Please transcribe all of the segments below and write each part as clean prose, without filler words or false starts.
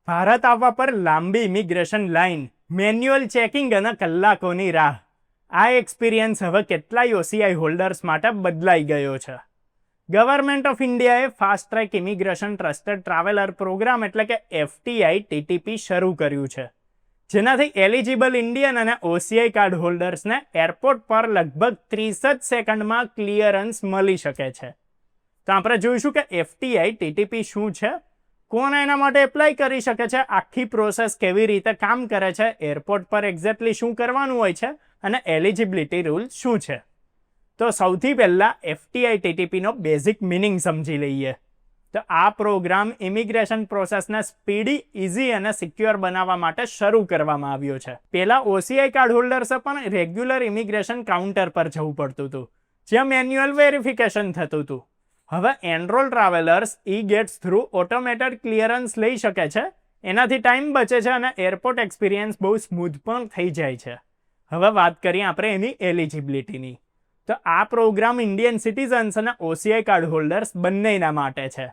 ભારત આવવા પર લાંબી ઇમિગ્રેશન લાઇન, મેન્યુઅલ ચેકિંગ અને કલાકોની રાહ. આ એક્સપિરિયન્સ હવે કેટલાય ઓસીઆઈ હોલ્ડર્સ માટે બદલાઈ ગયો છે. ગવર્મેન્ટ ઓફ ઇન્ડિયાએ fast track immigration trusted traveller programme એટલે કે FTI TTP શરૂ કર્યું છે, જેનાથી એલિજિબલ ઇન્ડિયન અને ઓસીઆઈ કાર્ડ હોલ્ડર્સને એરપોર્ટ પર લગભગ 30 જ સેકન્ડમાં ક્લિયરન્સ મળી શકે છે. તો આપણે જોઈશું કે FTI TTP શું છે, કોણ એના માટે એપ્લાય કરી શકે છે, આખી પ્રોસેસ કેવી રીતે કામ કરે છે, એરપોર્ટ પર એક્ઝેક્ટલી શું કરવાનું હોય છે અને એલિજિબિલિટી રૂલ શું છે. તો સૌથી પહેલાં FTI TTPનો બેઝિક મિનિંગ સમજી લઈએ. તો આ પ્રોગ્રામ ઇમિગ્રેશન પ્રોસેસને સ્પીડી, ઇઝી અને સિક્યોર બનાવવા માટે શરૂ કરવામાં આવ્યો છે. પહેલાં OCI કાર્ડ હોલ્ડર્સે પણ રેગ્યુલર ઇમિગ્રેશન કાઉન્ટર પર જવું પડતું હતું, જ્યાં મેન્યુઅલ વેરિફિકેશન થતું હતું. હવે enrol travellers gates through automated clearance લઈ શકે છે. એનાથી ટાઈમ બચે છે અને એરપોર્ટ એક્સપિરિયન્સ બહુ સ્મૂથ પણ થઈ જાય છે. હવે વાત કરીએ આપણે એની એલિજિબિલિટીની. તો આ પ્રોગ્રામ ઇન્ડિયન સિટીઝન્સ અને OCI કાર્ડ હોલ્ડર્સ બંનેના માટે છે.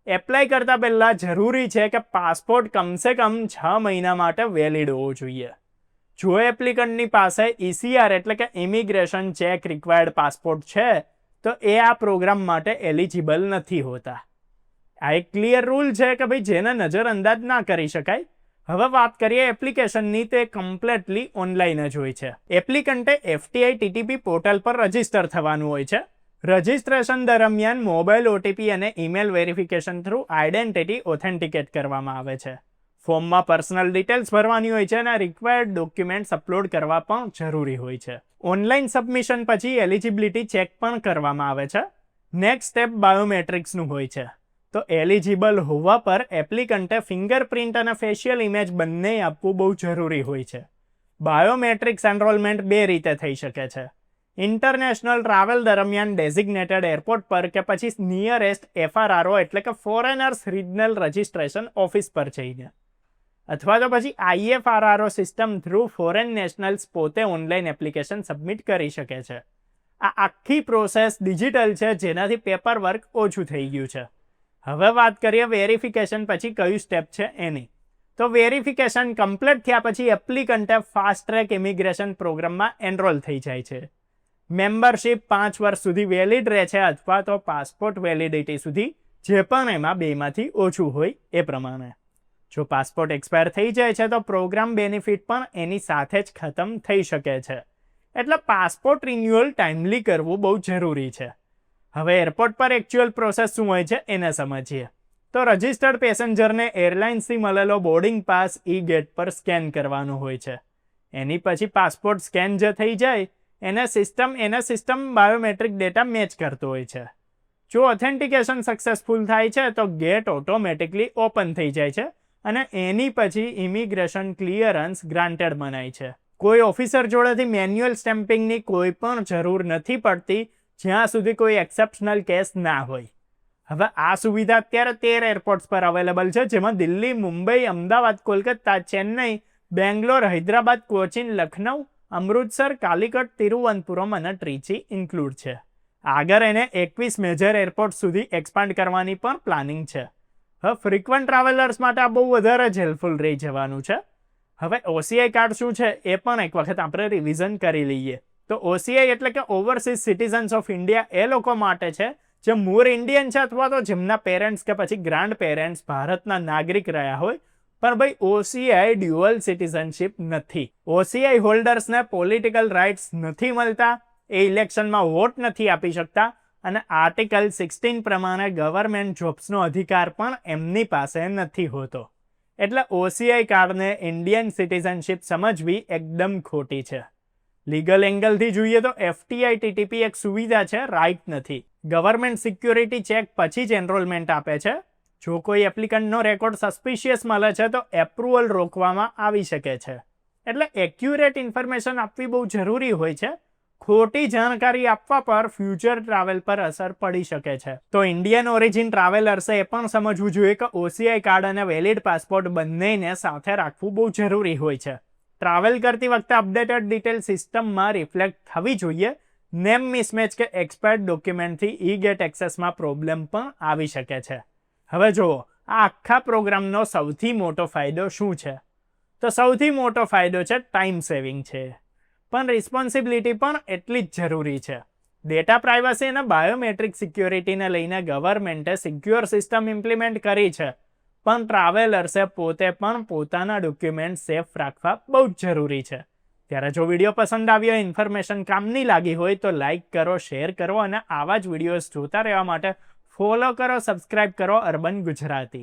એપ્લાય કરતા પહેલાં જરૂરી છે કે પાસપોર્ટ કમસે કમ 6 મહિના માટે વેલિડ હોવો જોઈએ. જો એપ્લિકન્ટની પાસે ECR એટલે કે ઇમિગ્રેશન ચેક રિક્વાયર્ડ પાસપોર્ટ છે, તો એ આ પ્રોગ્રામ માટે એલિજિબલ નથી હોતા. આ એક ક્લિયર રૂલ છે કે ભાઈ જેને નજરઅંદાજ ના કરી શકાય. હવે વાત કરીએ એપ્લિકેશનની, તે કમ્પ્લીટલી ઓનલાઈન જ હોય છે. એપ્લિકન્ટે FTI TTP પોર્ટલ પર રજિસ્ટર થવાનું હોય છે. રજિસ્ટ્રેશન દરમિયાન મોબાઈલ OTP અને email verification through identity authenticate કરવામાં આવે છે. ફોર્મમાં પર્સનલ ડિટેલ્સ ભરવાની હોય છે અને રિક્વાયર્ડ ડોક્યુમેન્ટ્સ અપલોડ કરવા પણ જરૂરી હોય છે. ઓનલાઈન સબમિશન પછી એલિજિબિલિટી ચેક પણ કરવામાં આવે છે. નેક્સ્ટ સ્ટેપ બાયોમેટ્રિક્સનું હોય છે. તો એલિજિબલ હોવા પર એપ્લિકન્ટે ફિંગરપ્રિન્ટ અને ફેશિયલ ઇમેજ બંને આપવું બહુ જરૂરી હોય છે. બાયોમેટ્રિક્સ એનરોલમેન્ટ બે રીતે થઈ શકે છે. ઇન્ટરનેશનલ ટ્રાવેલ દરમિયાન ડેઝિગ્નેટેડ એરપોર્ટ પર કે પછી નિયરેસ્ટ FRRO એટલે કે ફોરેનર્સ રિજનલ રજિસ્ટ્રેશન ઓફિસ પર જઈને, અથવા તો પછી IFRRO system through foreign nationals પોતે ઓનલાઈન એપ્લિકેશન સબમિટ કરી શકે છે. આ આખી પ્રોસેસ ડિજિટલ છે, જેનાથી પેપર વર્ક ઓછું થઈ ગયું છે. હવે વાત કરીએ વેરિફિકેશન પછી કયું સ્ટેપ છે એની. તો વેરિફિકેશન કમ્પ્લીટ થયા પછી એપ્લિકન્ટે ફાસ્ટ ટ્રેક ઇમિગ્રેશન પ્રોગ્રામમાં એનરોલ થઈ જાય છે. મેમ્બરશિપ 5 વર્ષ સુધી વેલિડ રહે છે, અથવા તો પાસપોર્ટ વેલિડિટી સુધી, જે પણ એમાં બેમાંથી ઓછું હોય એ પ્રમાણે. જો પાસપોર્ટ એક્સપાયર થઈ જાય છે તો પ્રોગ્રામ બેનિફિટ પણ એની સાથે જ ખતમ થઈ શકે છે. એટલે પાસપોર્ટ રિન્યુઅલ ટાઈમલી કરવું બહુ જરૂરી છે. હવે એરપોર્ટ પર એકચ્યુઅલ પ્રોસેસ શું હોય છે એને સમજીએ. તો રજિસ્ટર્ડ પેસેન્જરને એરલાઇન્સથી મળેલો બોર્ડિંગ પાસ ગેટ પર સ્કેન કરવાનો હોય છે. એની પછી પાસપોર્ટ સ્કેન જે થઈ જાય એને સિસ્ટમ બાયોમેટ્રિક ડેટા મેચ કરતો હોય છે. જો ઓથેન્ટિકેશન સક્સેસફુલ થાય છે તો ગેટ ઓટોમેટિકલી ઓપન થઈ જાય છે અને એની પછી ઇમિગ્રેશન ક્લિયરન્સ ગ્રાન્ટેડ મનાય છે. કોઈ ઓફિસર જોડેથી મેન્યુઅલ સ્ટેમ્પિંગની કોઈ પણ જરૂર નથી પડતી, જ્યાં સુધી કોઈ એક્સેપ્શનલ કેસ ના હોય. હવે આ સુવિધા અત્યારે 13 એરપોર્ટ્સ પર અવેલેબલ છે, જેમાં દિલ્હી, મુંબઈ, અમદાવાદ, કોલકાતા, ચેન્નઈ, બેંગ્લોર, હૈદરાબાદ, કોચીન, લખનઉ, અમૃતસર, કાલિકટ, તિરુવનંતપુરમ અને ટ્રીચી ઇન્ક્લુડ છે. આગળ એને 21 મેજર એરપોર્ટ સુધી એક્સપાન્ડ કરવાની પણ પ્લાનિંગ છે. હવે ફ્રિકવન્ટ ટ્રાવેલર્સ માટે આ બહુ વધારે જ હેલ્પફુલ રહી જવાનું છે. હવે OCI કાર્ડ શું છે એ પણ એક વખત આપણે રિવિઝન કરી લઈએ. તો OCI એટલે કે ઓવરસીઝ સિટીઝન્સ ઓફ ઇન્ડિયા એ લોકો માટે છે જે મૂળ ઇન્ડિયન છે, અથવા તો જેમના પેરેન્ટ્સ કે પછી ગ્રાન્ડ પેરેન્ટ્સ ભારતના નાગરિક રહ્યા હોય, પણ ભાઈ OCI ડ્યુઅલ સિટીઝનશિપ નથી. OCI હોલ્ડર્સને પોલિટિકલ રાઇટ્સ નથી મળતા, એ ઇલેક્શનમાં વોટ નથી આપી શકતા અને આર્ટિકલ 16 પ્રમાણે ગવર્મેન્ટ જોબ્સનો અધિકાર પણ એમની પાસે નથી હોતો. એટલે OCI કાર્ડને ઇન્ડિયન સિટીઝનશિપ સમજવી એકદમ ખોટી છે. લીગલ એંગલથી જોઈએ તો FTI TTP એક સુવિધા છે, રાઇટ નથી. ગવર્મેન્ટ સિક્યોરિટી ચેક પછી જ એનરોલમેન્ટ આપે છે. જો કોઈ એપ્લિકન્ટનો રેકોર્ડ સસ્પિશિયસ મળે છે તો એપ્રુવલ રોકવામાં આવી શકે છે. એટલે એક્યુરેટ ઇન્ફોર્મેશન આપવી બહુ જરૂરી હોય છે. ખોટી જાણકારી આપવા પર ફ્યુચર ટ્રાવેલ પર અસર પડી શકે છે. તો ઇન્ડિયન ઓરિજિન ટ્રાવેલર્સે એ પણ સમજવું જોઈએ કે OCI કાર્ડ અને વેલિડ પાસપોર્ટ બંનેને સાથે રાખવું બહુ જરૂરી હોય છે. ટ્રાવેલ કરતી વખતે અપડેટેડ ડિટેલ સિસ્ટમમાં રિફ્લેક્ટ થવી જોઈએ. નેમ મિસમેચ કે એક્સપાયર્ડ ડોક્યુમેન્ટથી ગેટ એક્સેસમાં પ્રોબ્લેમ પણ આવી શકે છે. હવે જુઓ, આ આખા પ્રોગ્રામનો સૌથી મોટો ફાયદો શું છે? તો સૌથી મોટો ફાયદો છે ટાઈમ સેવિંગ છે, પણ રિસ્પોન્સિબિલિટી પણ એટલી જ જરૂરી છે. ડેટા પ્રાઇવસી અને બાયોમેટ્રિક સિક્યોરિટીને લઈને ગવર્મેન્ટે સિક્યોર સિસ્ટમ ઇમ્પ્લિમેન્ટ કરી છે, પણ ટ્રાવેલર્સે પોતે પણ પોતાના ડોક્યુમેન્ટ સેફ રાખવા બહુ જ જરૂરી છે. ત્યારે જો વિડીયો પસંદ આવ્યો, ઇન્ફોર્મેશન કામની લાગી હોય તો લાઇક કરો, શેર કરો અને આવા જ વિડીયોઝ જોતા રહેવા માટે ફોલો કરો, સબસ્ક્રાઇબ કરો અર્બન ગુજરાતી.